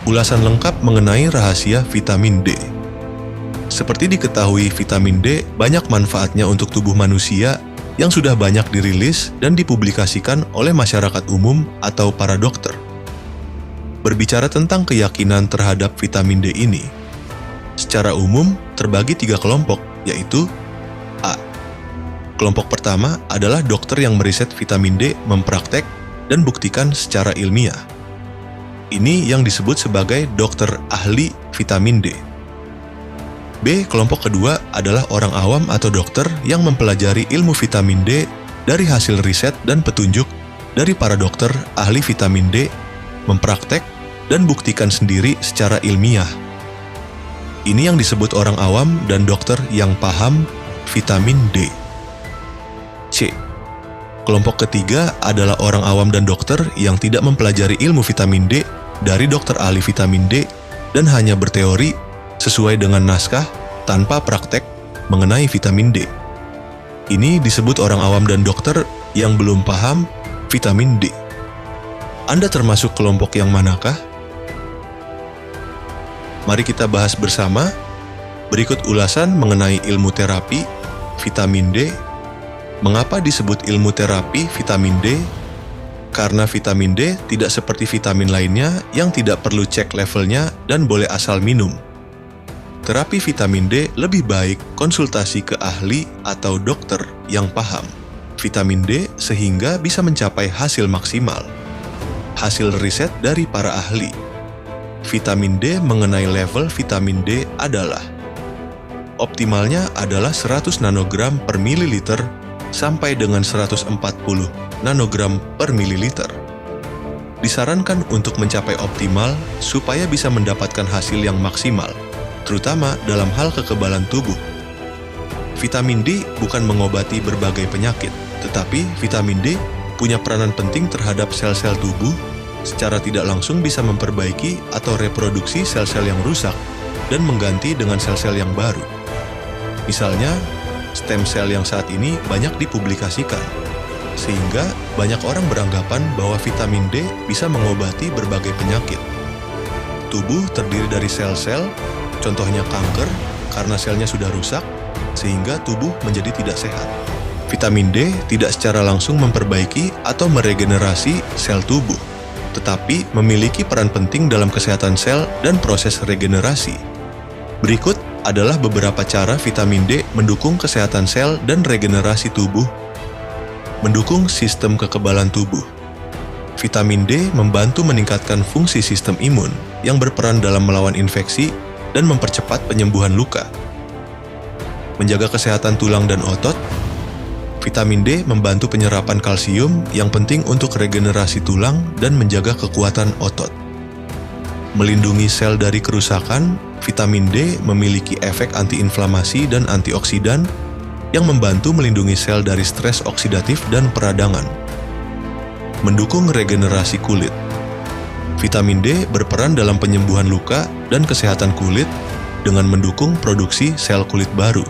ulasan lengkap mengenai rahasia vitamin D. Seperti diketahui, vitamin D banyak manfaatnya untuk tubuh manusia yang sudah banyak dirilis dan dipublikasikan oleh masyarakat umum atau para dokter. Berbicara tentang keyakinan terhadap vitamin D ini, secara umum terbagi 3 kelompok, yaitu A. Kelompok pertama adalah dokter yang meriset vitamin D, mempraktek, dan buktikan secara ilmiah. Ini yang disebut sebagai dokter ahli vitamin D. B. Kelompok kedua adalah orang awam atau dokter yang mempelajari ilmu vitamin D dari hasil riset dan petunjuk dari para dokter ahli vitamin D, mempraktek, dan buktikan sendiri secara ilmiah. Ini yang disebut orang awam dan dokter yang paham vitamin D. C. Kelompok ketiga adalah orang awam dan dokter yang tidak mempelajari ilmu vitamin D dari dokter ahli vitamin D dan hanya berteori sesuai dengan naskah tanpa praktek mengenai vitamin D. Ini disebut orang awam dan dokter yang belum paham vitamin D. Anda termasuk kelompok yang manakah? Mari kita bahas bersama. Berikut ulasan mengenai ilmu terapi vitamin D. Mengapa disebut ilmu terapi vitamin D? Karena vitamin D tidak seperti vitamin lainnya yang tidak perlu cek levelnya dan boleh asal minum. Terapi vitamin D lebih baik konsultasi ke ahli atau dokter yang paham vitamin D sehingga bisa mencapai hasil maksimal. Hasil riset dari para ahli vitamin D mengenai level vitamin D adalah optimalnya adalah 100 nanogram per mililiter sampai dengan 140 nanogram per mililiter. Disarankan untuk mencapai optimal supaya bisa mendapatkan hasil yang maksimal, terutama dalam hal kekebalan tubuh. Vitamin D bukan mengobati berbagai penyakit, tetapi vitamin D punya peranan penting terhadap sel-sel tubuh, secara tidak langsung bisa memperbaiki atau reproduksi sel-sel yang rusak dan mengganti dengan sel-sel yang baru. Misalnya, stem cell yang saat ini banyak dipublikasikan, sehingga banyak orang beranggapan bahwa vitamin D bisa mengobati berbagai penyakit. Tubuh terdiri dari sel-sel, contohnya kanker, karena selnya sudah rusak, sehingga tubuh menjadi tidak sehat. Vitamin D tidak secara langsung memperbaiki atau meregenerasi sel tubuh, tetapi memiliki peran penting dalam kesehatan sel dan proses regenerasi. Berikut adalah beberapa cara vitamin D mendukung kesehatan sel dan regenerasi tubuh. Mendukung sistem kekebalan tubuh. Vitamin D membantu meningkatkan fungsi sistem imun yang berperan dalam melawan infeksi dan mempercepat penyembuhan luka. Menjaga kesehatan tulang dan otot. Vitamin D membantu penyerapan kalsium yang penting untuk regenerasi tulang dan menjaga kekuatan otot. Melindungi sel dari kerusakan. Vitamin D memiliki efek antiinflamasi dan antioksidan yang membantu melindungi sel dari stres oksidatif dan peradangan. Mendukung regenerasi kulit. Vitamin D berperan dalam penyembuhan luka dan kesehatan kulit dengan mendukung produksi sel kulit baru.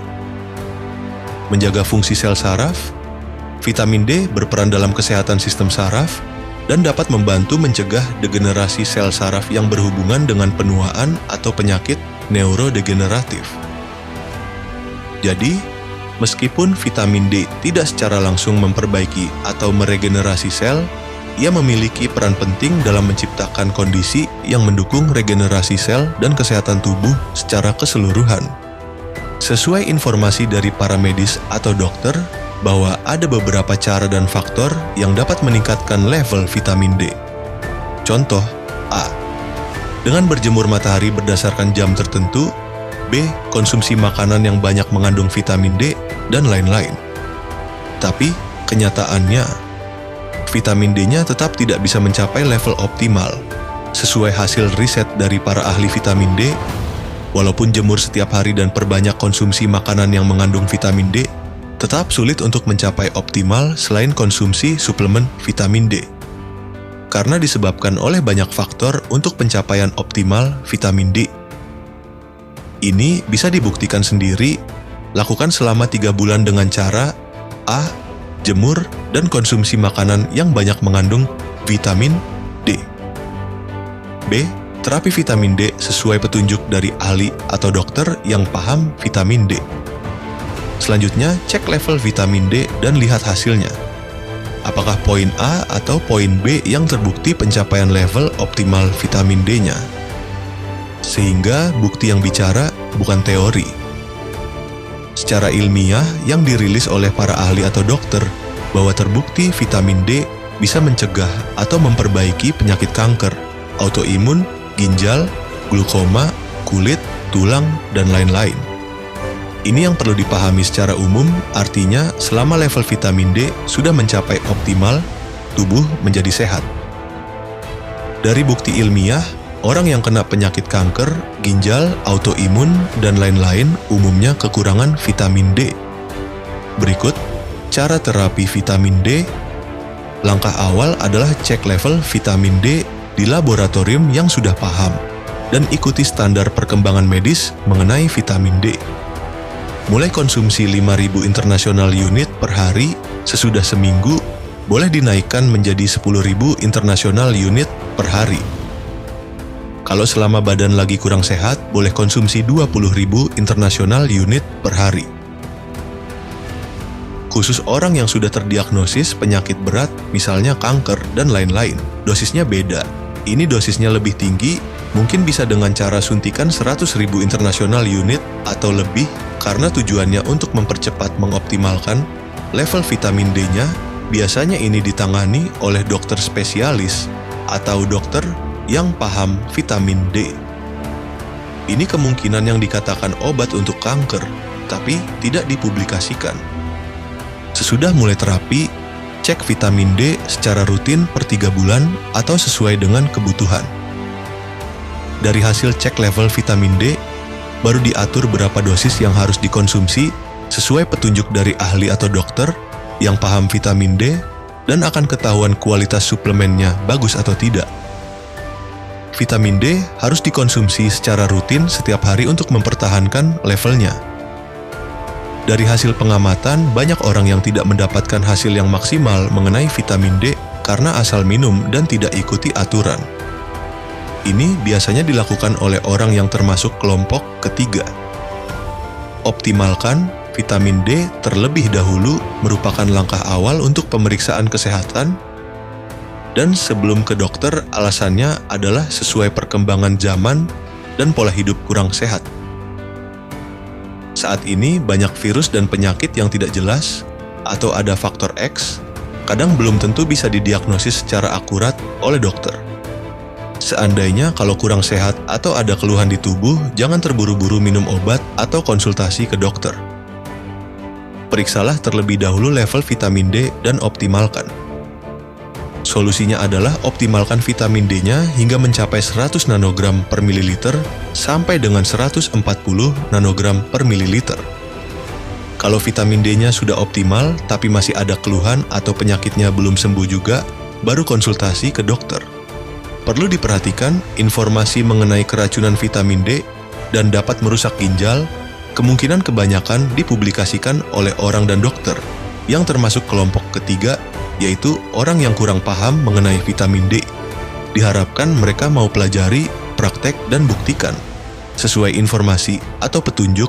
Menjaga fungsi sel saraf. Vitamin D berperan dalam kesehatan sistem saraf dan dapat membantu mencegah degenerasi sel saraf yang berhubungan dengan penuaan atau penyakit neurodegeneratif. Jadi, meskipun vitamin D tidak secara langsung memperbaiki atau meregenerasi sel, ia memiliki peran penting dalam menciptakan kondisi yang mendukung regenerasi sel dan kesehatan tubuh secara keseluruhan. Sesuai informasi dari para medis atau dokter, bahwa ada beberapa cara dan faktor yang dapat meningkatkan level vitamin D. Contoh, A. Dengan berjemur matahari berdasarkan jam tertentu. B. Konsumsi makanan yang banyak mengandung vitamin D, dan lain-lain. Tapi, kenyataannya, vitamin D-nya tetap tidak bisa mencapai level optimal. Sesuai hasil riset dari para ahli vitamin D, walaupun jemur setiap hari dan perbanyak konsumsi makanan yang mengandung vitamin D, tetap sulit untuk mencapai optimal selain konsumsi suplemen vitamin D. Karena disebabkan oleh banyak faktor untuk pencapaian optimal vitamin D. Ini bisa dibuktikan sendiri, lakukan selama 3 bulan dengan cara A. Jemur dan konsumsi makanan yang banyak mengandung vitamin D. B. terapi vitamin D sesuai petunjuk dari ahli atau dokter yang paham vitamin D. Selanjutnya, cek level vitamin D dan lihat hasilnya. Apakah poin A atau poin B yang terbukti pencapaian level optimal vitamin D-nya? Sehingga bukti yang bicara bukan teori. Secara ilmiah yang dirilis oleh para ahli atau dokter bahwa terbukti vitamin D bisa mencegah atau memperbaiki penyakit kanker, autoimun, ginjal, glukoma, kulit, tulang, dan lain-lain. Ini yang perlu dipahami secara umum, artinya selama level vitamin D sudah mencapai optimal, tubuh menjadi sehat. Dari bukti ilmiah, orang yang kena penyakit kanker, ginjal, autoimun, dan lain-lain umumnya kekurangan vitamin D. Berikut cara terapi vitamin D. Langkah awal adalah cek level vitamin D di laboratorium yang sudah paham dan ikuti standar perkembangan medis mengenai vitamin D. Mulai konsumsi 5.000 internasional unit per hari sesudah seminggu, boleh dinaikkan menjadi 10.000 internasional unit per hari. Kalau selama badan lagi kurang sehat, boleh konsumsi 20.000 internasional unit per hari. Khusus orang yang sudah terdiagnosis penyakit berat, misalnya kanker dan lain-lain, dosisnya beda. Ini dosisnya lebih tinggi, mungkin bisa dengan cara suntikan 100.000 internasional unit atau lebih karena tujuannya untuk mempercepat mengoptimalkan level vitamin D-nya. Biasanya ini ditangani oleh dokter spesialis atau dokter yang paham vitamin D. Ini kemungkinan yang dikatakan obat untuk kanker, tapi tidak dipublikasikan. Sesudah mulai terapi, cek vitamin D secara rutin per 3 bulan atau sesuai dengan kebutuhan. Dari hasil cek level vitamin D, baru diatur berapa dosis yang harus dikonsumsi sesuai petunjuk dari ahli atau dokter yang paham vitamin D dan akan ketahuan kualitas suplemennya bagus atau tidak. Vitamin D harus dikonsumsi secara rutin setiap hari untuk mempertahankan levelnya. Dari hasil pengamatan, banyak orang yang tidak mendapatkan hasil yang maksimal mengenai vitamin D karena asal minum dan tidak ikuti aturan. Ini biasanya dilakukan oleh orang yang termasuk kelompok ketiga. Optimalkan vitamin D terlebih dahulu merupakan langkah awal untuk pemeriksaan kesehatan, dan sebelum ke dokter alasannya adalah sesuai perkembangan zaman dan pola hidup kurang sehat. Saat ini banyak virus dan penyakit yang tidak jelas atau ada faktor X, kadang belum tentu bisa didiagnosis secara akurat oleh dokter. Seandainya kalau kurang sehat atau ada keluhan di tubuh, jangan terburu-buru minum obat atau konsultasi ke dokter. Periksalah terlebih dahulu level vitamin D dan optimalkan. Solusinya adalah optimalkan vitamin D-nya hingga mencapai 100 nanogram per mililiter sampai dengan 140 nanogram per mililiter. Kalau vitamin D-nya sudah optimal tapi masih ada keluhan atau penyakitnya belum sembuh juga, baru konsultasi ke dokter. Perlu diperhatikan informasi mengenai keracunan vitamin D dan dapat merusak ginjal, kemungkinan kebanyakan dipublikasikan oleh orang dan dokter yang termasuk kelompok ketiga, yaitu orang yang kurang paham mengenai vitamin D. Diharapkan mereka mau pelajari, praktek, dan buktikan sesuai informasi atau petunjuk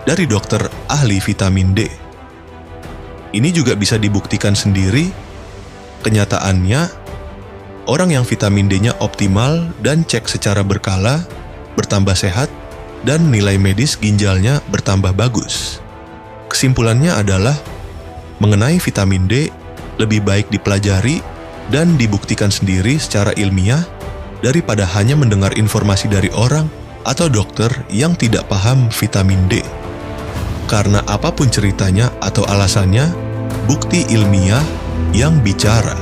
dari dokter ahli vitamin D. Ini juga bisa dibuktikan sendiri. Kenyataannya, orang yang vitamin D-nya optimal dan cek secara berkala, bertambah sehat, dan nilai medis ginjalnya bertambah bagus. Kesimpulannya adalah, mengenai vitamin D, lebih baik dipelajari dan dibuktikan sendiri secara ilmiah daripada hanya mendengar informasi dari orang atau dokter yang tidak paham vitamin D. Karena apapun ceritanya atau alasannya, bukti ilmiah yang bicara.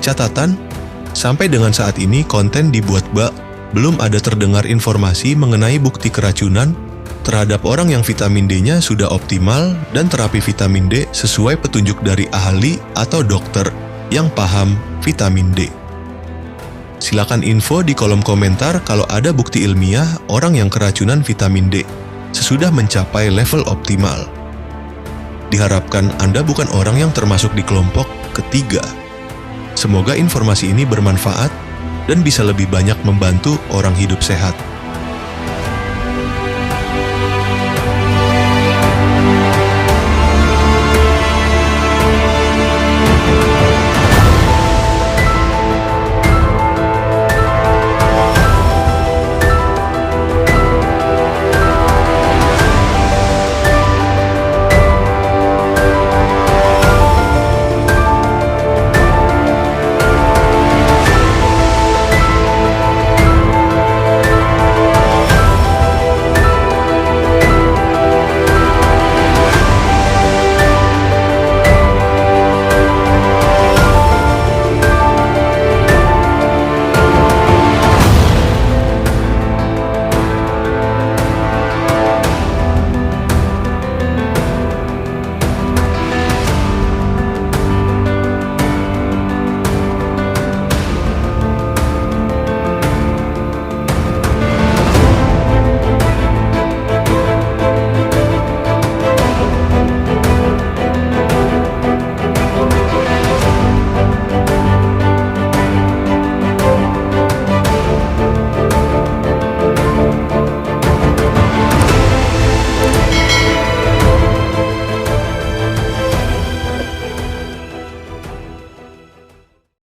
Catatan, sampai dengan saat ini konten dibuat belum ada terdengar informasi mengenai bukti keracunan terhadap orang yang vitamin D-nya sudah optimal dan terapi vitamin D sesuai petunjuk dari ahli atau dokter yang paham vitamin D. Silakan info di kolom komentar kalau ada bukti ilmiah orang yang keracunan vitamin D sesudah mencapai level optimal. Diharapkan Anda bukan orang yang termasuk di kelompok ketiga. Semoga informasi ini bermanfaat. dan bisa lebih banyak membantu orang hidup sehat.